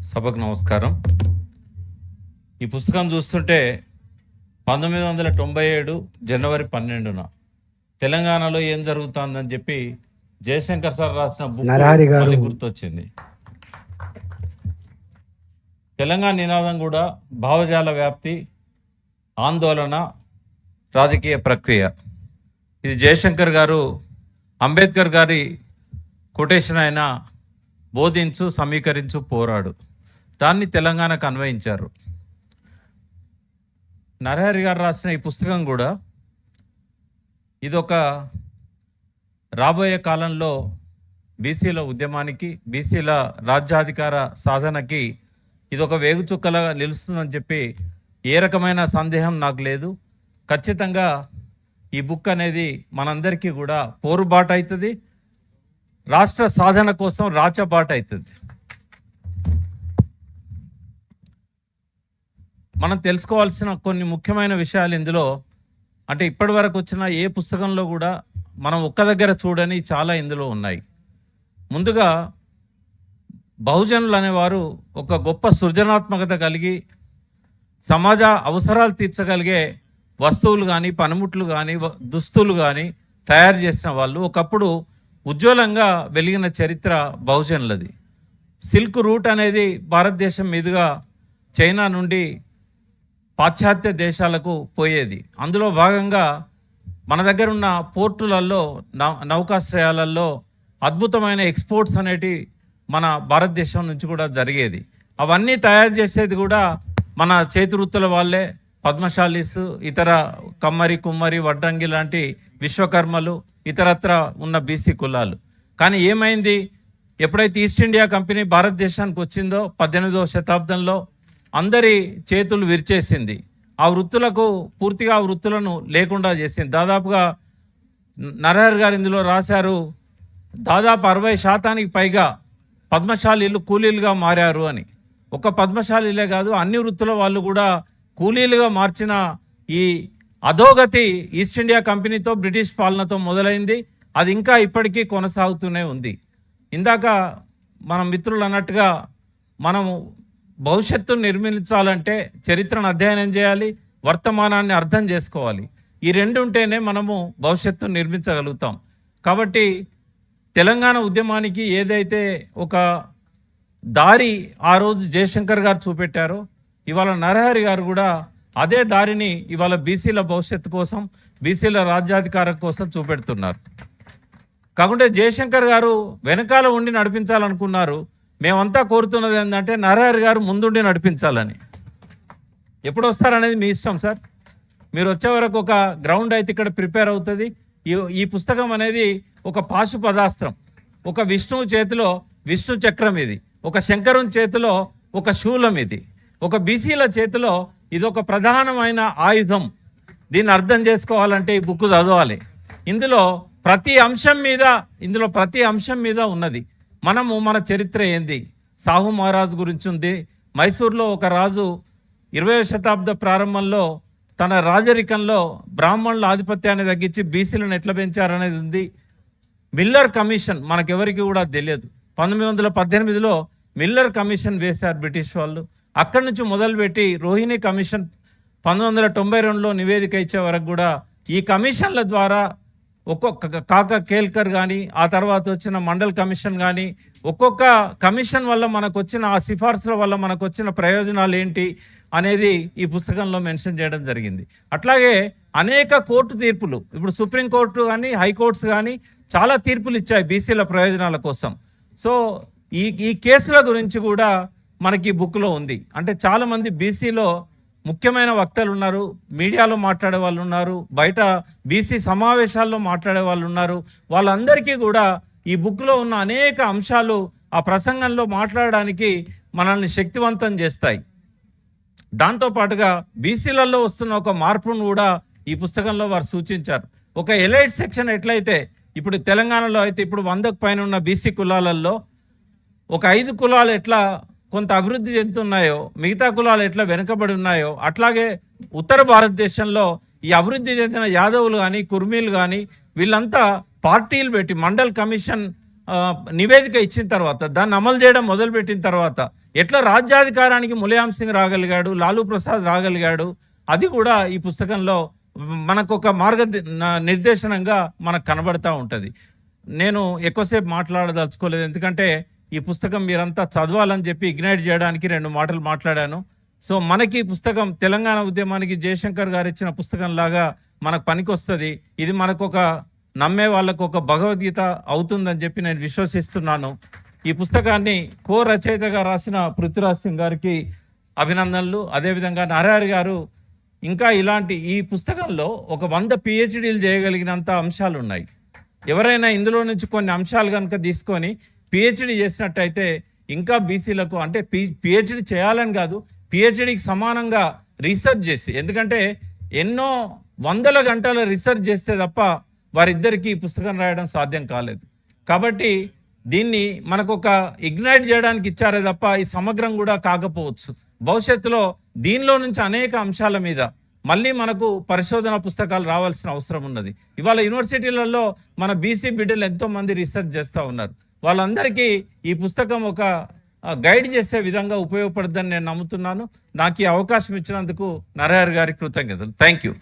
సభకు నమస్కారం. ఈ పుస్తకం చూస్తుంటే 1997 జనవరి 12న తెలంగాణలో ఏం జరుగుతుందని చెప్పి జయశంకర్ సార్ రాసిన బుక్ గుర్తొచ్చింది. తెలంగాణ నినాదం కూడా భావజాల వ్యాప్తి, ఆందోళన, రాజకీయ ప్రక్రియ. ఇది జయశంకర్ గారు అంబేద్కర్ గారి కొటేషన్ అయిన బోధించు, సమీకరించు, పోరాడు, దాన్ని తెలంగాణకు అన్వయించారు. నరహరి గారు రాసిన ఈ పుస్తకం కూడా ఇదొక రాబోయే కాలంలో బీసీల ఉద్యమానికి, బీసీల రాజ్యాధికార సాధనకి ఇదొక వేగుచుక్కలాగా నిలుస్తుందని చెప్పి ఏ రకమైన సందేహం నాకు లేదు. ఖచ్చితంగా ఈ బుక్ అనేది మనందరికీ కూడా పోరుబాటు అవుతుంది, రాష్ట్ర సాధన కోసం రాచబాట అవుతుంది. మనం తెలుసుకోవాల్సిన కొన్ని ముఖ్యమైన విషయాలు ఇందులో, అంటే ఇప్పటి వరకు వచ్చిన ఏ పుస్తకంలో కూడా మనం ఒక్క దగ్గర చూడని చాలా ఇందులో ఉన్నాయి. ముందుగా బహుజనులు అనేవారు ఒక గొప్ప సృజనాత్మకత కలిగి సమాజ అవసరాలు తీర్చగలిగే వస్తువులు కానీ, పనిముట్లు కానీ, దుస్తులు కానీ తయారు చేసిన వాళ్ళు. ఒకప్పుడు ఉజ్వలంగా వెలిగిన చరిత్ర బహుజనులది. సిల్క్ రూట్ అనేది భారతదేశం మీదుగా చైనా నుండి పాశ్చాత్య దేశాలకు పోయేది. అందులో భాగంగా మన దగ్గర ఉన్న పోర్టులలో, నౌకాశ్రయాలలో అద్భుతమైన ఎక్స్పోర్ట్స్ అనేటి మన భారతదేశం నుంచి కూడా జరిగేది. అవన్నీ తయారు చేసేది కూడా మన చేతివృత్తుల వాళ్ళే. పద్మశాలీస్, ఇతర కమ్మరి, కుమ్మరి, వడ్రంగి లాంటి విశ్వకర్మలు, ఇతరత్ర ఉన్న బీసీ కులాలు. కానీ ఏమైంది, ఎప్పుడైతే ఈస్ట్ ఇండియా కంపెనీ భారతదేశానికి వచ్చిందో 18వ శతాబ్దంలో అందరి చేతులు విరిచేసింది. ఆ వృత్తులకు పూర్తిగా ఆ వృత్తులను లేకుండా చేసింది. దాదాపుగా నరహరి గారు ఇందులో రాశారు, దాదాపు 60% పైగా పద్మశాలీలు కూలీలుగా మారారు అని. ఒక పద్మశాలీలే కాదు, అన్ని వృత్తుల వాళ్ళు కూడా కూలీలుగా మార్చిన ఈ అధోగతి ఈస్ట్ ఇండియా కంపెనీతో, బ్రిటిష్ పాలనతో మొదలైంది. అది ఇంకా ఇప్పటికీ కొనసాగుతూనే ఉంది. ఇందాక మన మిత్రులు అన్నట్టుగా మనము భవిష్యత్తును నిర్మించాలంటే చరిత్రను అధ్యయనం చేయాలి, వర్తమానాన్ని అర్థం చేసుకోవాలి. ఈ రెండు ఉంటేనే మనము భవిష్యత్తును నిర్మించగలుగుతాం. కాబట్టి తెలంగాణ ఉద్యమానికి ఏదైతే ఒక దారి ఆ రోజు జయశంకర్ గారు చూపెట్టారో, ఇవాళ నరహరి గారు కూడా అదే దారిని ఇవాళ బీసీల భవిష్యత్తు కోసం, బీసీల రాజ్యాధికారం కోసం చూపెడుతున్నారు. కాకుంటే జయశంకర్ గారు వెనకాల ఉండి నడిపించాలనుకున్నారు. మేమంతా కోరుతున్నది ఏంటంటే నరహరి గారు ముందుండి నడిపించాలని. ఎప్పుడు వస్తారనేది మీ ఇష్టం సార్. మీరు వచ్చే వరకు ఒక గ్రౌండ్ అయితే ఇక్కడ ప్రిపేర్ అవుతుంది. ఈ పుస్తకం అనేది ఒక పాశుపదాస్త్రం. ఒక విష్ణువు చేతిలో విష్ణు చక్రం ఇది, ఒక శంకరుని చేతిలో ఒక శూలం ఇది, ఒక బీసీల చేతిలో ఇది ఒక ప్రధానమైన ఆయుధం. దీన్ని అర్థం చేసుకోవాలంటే ఈ బుక్ చదవాలి. ఇందులో ప్రతి అంశం మీద ఉన్నది. మనము మన చరిత్ర ఏంది, సాహు మహారాజు గురించి ఉంది. మైసూర్లో ఒక రాజు 20వ శతాబ్ద ప్రారంభంలో తన రాజరికంలో బ్రాహ్మణుల ఆధిపత్యాన్ని తగ్గించి బీసీలను ఎట్లా పెంచారనేది ఉంది. మిల్లర్ కమిషన్ మనకెవరికి కూడా తెలియదు. 1918లో మిల్లర్ కమిషన్ వేశారు బ్రిటిష్ వాళ్ళు. అక్కడి నుంచి మొదలుపెట్టి రోహిణి కమిషన్ 1992లో నివేదిక ఇచ్చే వరకు కూడా ఈ కమిషన్ల ద్వారా ఒక్కొక్క కాకా కేల్కర్ కానీ, ఆ తర్వాత వచ్చిన మండల్ కమిషన్ కానీ, ఒక్కొక్క కమిషన్ వల్ల మనకు వచ్చిన ఆ సిఫార్సుల వల్ల మనకు వచ్చిన ప్రయోజనాలు ఏంటి అనేది ఈ పుస్తకంలో మెన్షన్ చేయడం జరిగింది. అట్లాగే అనేక కోర్టు తీర్పులు, ఇప్పుడు సుప్రీంకోర్టు కానీ, హైకోర్ట్స్ కానీ చాలా తీర్పులు ఇచ్చాయి బీసీల ప్రయోజనాల కోసం. సో ఈ కేసుల గురించి కూడా మనకి బుక్లో ఉంది. అంటే చాలామంది బీసీలో ముఖ్యమైన వక్తలు ఉన్నారు, మీడియాలో మాట్లాడే వాళ్ళు ఉన్నారు, బయట బీసీ సమావేశాల్లో మాట్లాడే వాళ్ళు ఉన్నారు. వాళ్ళందరికీ కూడా ఈ బుక్లో ఉన్న అనేక అంశాలు ఆ ప్రసంగంలో మాట్లాడడానికి మనల్ని శక్తివంతం చేస్తాయి. దాంతోపాటుగా బీసీలలో వస్తున్న ఒక మార్పును కూడా ఈ పుస్తకంలో వారు సూచించారు. ఒక ఎలైట్ సెక్షన్ ఎట్లయితే ఇప్పుడు తెలంగాణలో అయితే ఇప్పుడు 100కు పైన ఉన్న బీసీ కులాలలో ఒక 5 కులాలు ఎట్లా కొంత అభివృద్ధి చెందుతున్నాయో, మిగతా కులాలు ఎట్లా వెనుకబడి ఉన్నాయో, అట్లాగే ఉత్తర భారతదేశంలో ఈ అభివృద్ధి చెందిన యాదవులు కానీ, కుర్మీలు కానీ వీళ్ళంతా పార్టీలు పెట్టి మండల్ కమిషన్ నివేదిక ఇచ్చిన తర్వాత, దాన్ని అమలు చేయడం మొదలుపెట్టిన తర్వాత ఎట్లా రాజ్యాధికారానికి ములాయం సింగ్ రాగలిగాడు, లాలూ ప్రసాద్ రాగలిగాడు, అది కూడా ఈ పుస్తకంలో మనకు ఒక నిర్దేశనంగా మనకు కనబడతా ఉంటుంది. నేను ఎక్కువసేపు మాట్లాడదలుచుకోలేదు, ఎందుకంటే ఈ పుస్తకం మీరంతా చదవాలని చెప్పి ఇగ్నైట్ చేయడానికి 2 మాటలు మాట్లాడాను. సో మనకి పుస్తకం తెలంగాణ ఉద్యమానికి జయశంకర్ గారు ఇచ్చిన పుస్తకం లాగా మనకు పనికొస్తుంది. ఇది మనకు ఒక నమ్మే వాళ్ళకు ఒక భగవద్గీత అవుతుందని చెప్పి నేను విశ్వసిస్తున్నాను. ఈ పుస్తకాన్ని రచయితగా రాసిన పృథ్వీరాజ్ సింగ్ గారికి అభినందనలు. అదేవిధంగా నరహరి గారు ఇంకా ఇలాంటి ఈ పుస్తకంలో ఒక 100 PhDలు చేయగలిగినంత అంశాలు ఉన్నాయి. ఎవరైనా ఇందులో నుంచి కొన్ని అంశాలు కనుక తీసుకొని PhD చేసినట్టయితే ఇంకా బీసీలకు అంటే PhD చేయాలని కాదు, PhDకి సమానంగా రీసెర్చ్ చేసి, ఎందుకంటే ఎన్నో వందల గంటల రీసెర్చ్ చేస్తే తప్ప వారిద్దరికీ ఈ పుస్తకం రాయడం సాధ్యం కాలేదు. కాబట్టి దీన్ని మనకు ఒక ఇగ్నైట్ చేయడానికి ఇచ్చారే తప్ప ఈ సమగ్రం కూడా కాకపోవచ్చు. భవిష్యత్తులో దీనిలో నుంచి అనేక అంశాల మీద మళ్ళీ మనకు పరిశోధన పుస్తకాలు రావాల్సిన అవసరం ఉన్నది. ఇవాళ యూనివర్సిటీలలో మన బీసీ బిడ్డలు ఎంతో మంది రీసెర్చ్ చేస్తూ ఉన్నారు. వాళ్ళందరికీ ఈ పుస్తకం ఒక గైడ్ చేసే విధంగా ఉపయోగపడుతుందని నేను నమ్ముతున్నాను. నాకు ఈ అవకాశం ఇచ్చినందుకు నరహరి గారికి కృతజ్ఞతలు. Thank you.